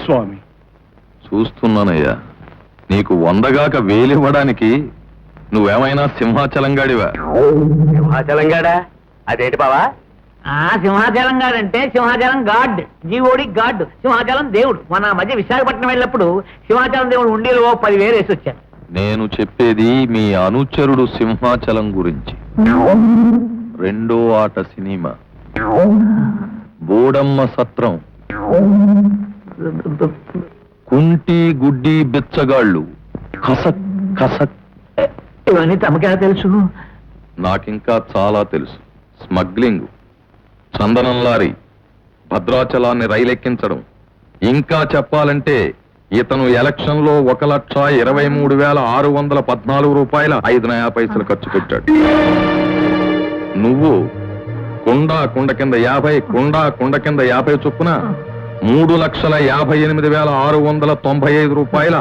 స్వామి. చూస్తున్నానయ్యా, నీకు 100గాక వేలివ్వడానికి నువ్వేమైనా సింహాచలంగాడివా? సింహాచలంగాడా? అదేంటి బావా? సింహాచలం గాడంటే సింహాచలం గాడ్, జీవోడి గాడ్, సింహాచలం దేవుడు. మన మధ్య విశాఖపట్నం వెళ్ళినప్పుడు సింహాచలం దేవుడు ఉండేలో 10,000 వేసి వచ్చాను. నేను చెప్పేది మీ అనుచరుడు సింహాచలం గురించి. 2వ ఆట సినిమా బోడమ్మ సత్రం, కుంటి గుడ్డి బిచ్చగాళ్ళు, కసక్ కసక్. ఇవన్నీ తమకేలా తెలుసు? నాకింకా చాలా తెలుసు. స్మగ్లింగ్, చందనం లారీ, భద్రాచలాన్ని రైలెక్కించడం, ఇంకా చెప్పాలంటే ఇతను ఎలక్షన్ లో 1,23,614 రూపాయల 5 పైసలు ఖర్చు పెట్టాడు. నువ్వు కుండ కింద 50, కుండ కింద 50 చొప్పున 3,58,695 రూపాయల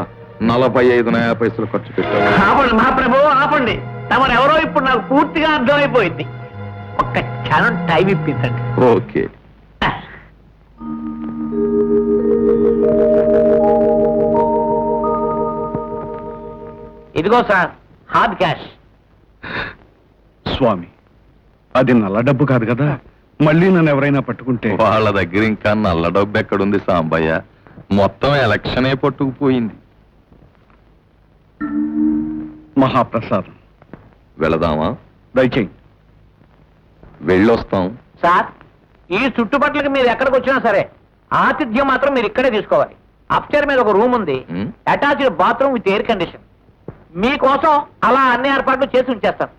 45 పైసలు ఖర్చు పెట్టాడు. ఆపండి మహాప్రభు, ఆపండి. తమరెవరో ఇప్పుడు నాకు పూర్తిగా అర్థమైపోయింది. ఒక్క క్షణం టైం ఇప్పించండి. ఓకే. ఇదిగో సార్, హార్డ్ క్యాష్. స్వామి, అది నల్ల డబ్బు కాదు కదా, మళ్ళీ నన్ను ఎవరైనా పట్టుకుంటే? వాళ్ళ దగ్గర ఇంకా నల్ల డబ్బు ఎక్కడుంది సాంబయ్య, మొత్తం ఎలక్షనే పట్టుకుపోయింది. మహాప్రసాదం. వెళదామా? దయచేయి. వెళ్ళొస్తాం. సార్, ఈ చుట్టుపక్కలకి మీరు ఎక్కడికి వచ్చినా సరే ఆతిథ్యం మాత్రం మీరు ఇక్కడే తీసుకోవాలి. అప్స్టైర్ మీద ఒక రూమ్ ఉంది, attached bathroom with air condition. మీకోసం అలా అన్ని ఏర్పాట్లు చేసి ఉంచేస్తాం.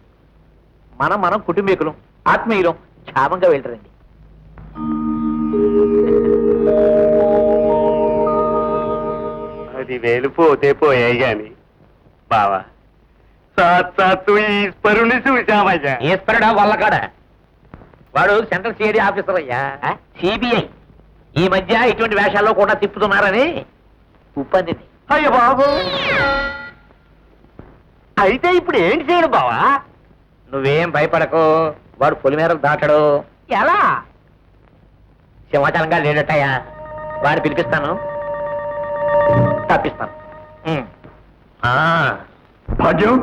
మనం కుటుంబీకులం, ఆత్మీయులం, క్షేమంగా వెళ్ళరండి. అది వేలు పోతే పోయాయి గాని బావా, సాక్షాత్తు ఈశ్వరుని చూశామయ్యా. ఈశ్వరుడా వల్లకాడ? వాడు సెంట్రల్ సిఐడి ఆఫీసర్ అయ్యా, సిబిఐ. ఈ మధ్య ఇటువంటి వేషాల్లో కూడా తిప్పుతున్నారని ఉప్పందింది. అయ్య బాబు, అయితే ఇప్పుడు ఏంటి చేయడు బావా? నువ్వేం భయపడకు, వాడు పొలిమేరలు దాటడు. ఎలా? సింహాచలంగా లేడటయ్యా, వాడిని పిలిపిస్తాను, తప్పిస్తాను. భాగ్యం,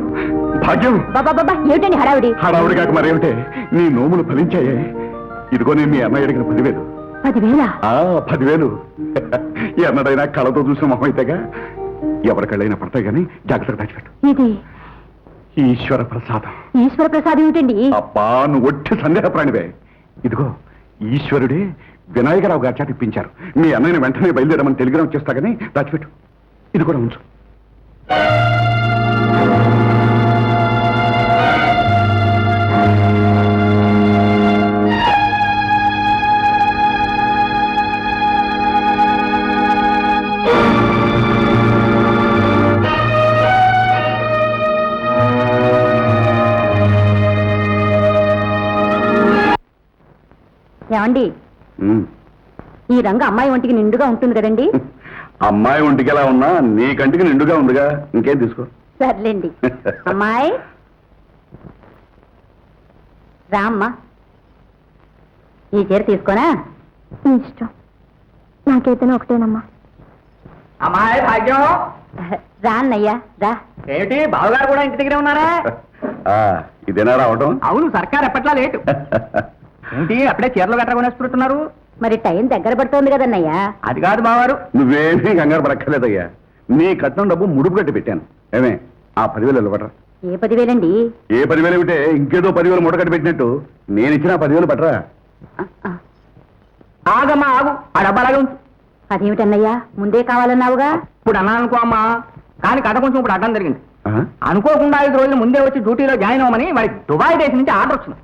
భాగ్యం. బాబా ఏమిటండి హడావిడి? హడావుడి కాక మరేమిటే, నీ నోములు ఫలించాయే. ఇదిగో నేను మీ అన్నయ్య అడిగిన 10,000. 10,000? 10,000. ఎన్నడైనా కళతో చూసిన మొహం అయితేగా, ఎవరి కళ్ళైనా పడతాయి కానీ జాగ్రత్తగా దాచిపెట్టు. ఇది ఈశ్వర ప్రసాదం. ఈశ్వర ప్రసాదం ఏమిటండి? అబ్బా, నువ్వు ఒట్టి సందేహ ప్రాణివే. ఇదిగో ఈశ్వరుడే వినాయకరావు గారి చేత ఇప్పించారు. మీ అన్నయ్యని వెంటనే బయలుదేరమని టెలిగ్రామ్ చేస్తా కానీ దాచిపెట్టు. ఇది కూడా ఉంచు. ఏమండి, ఈ రంగు అమ్మాయి ఒంటికి నిండుగా ఉంటుంది కదండి? అమ్మాయి ఒంటికి ఎలా ఉన్నా నీ కంటికి నిండుగా ఉందిగా, ఇంకేం తీసుకో. సర్లేండి. అమ్మాయి రామ్మా, ఈ చీర తీసుకోనా? ఇష్టం, నాకైతేనే ఒకటేనమ్మా. అమ్మాయి భాగ్యం, రా అన్నయ్యా రా. ఏమిటి బావగారు కూడా ఇంటి దగ్గరే ఉన్నారా? ఇదేనా రావటం? అవును, సర్కార్ ఎప్పట్లా లేటు. ఏంటి అప్పుడే చీరలు గట్రా కొనేసుకుంటున్నారు? మరి టైం దగ్గర పడుతోంది కదన్నయ్యా. అది కాదు బావారు, నువ్వేమీ కంగారు పడక్కర్లేదయ్యా. నీ కట్నం డబ్బు ముడుపు కట్టి పెట్టాను. ఏమే, ఆ 10,000 వెళ్ళబట్రా. ఏ 10,000 అండి? ఏ 10,000 ఏమిటే, ఇంకేదో 10,000 మూట కట్టి పెట్టినట్టు నేను ఇచ్చిన 10,000 పట్టరా. ఆగమ్మా ఆగు, ఆ డబ్బా అలాగే ఉంచు. అదేమిటన్నయ్యా, ముందే కావాలన్నావుగా. ఇప్పుడు అన్నా అనుకో అమ్మా, కానీ కథ కొంచెం ఇప్పుడు అడ్డం జరిగింది. ఆ? అనుకోకుండా 5 రోజులు ముందే వచ్చి డ్యూటీలో జాయిన్ అవ్వమని వాడికి దుబాయ్ దేశం నుంచి ఆర్డర్ వచ్చింది.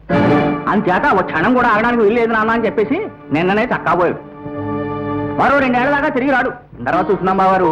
అందుచేత ఒక క్షణం కూడా ఆగడానికి వీల్లేదు నాన్న అని చెప్పేసి నిన్ననే చక్కాబోయాడు. మరో 2 ఏళ్ల దాకా తిరిగి రాడు. తర్వాత చూస్తున్నాం బావారు,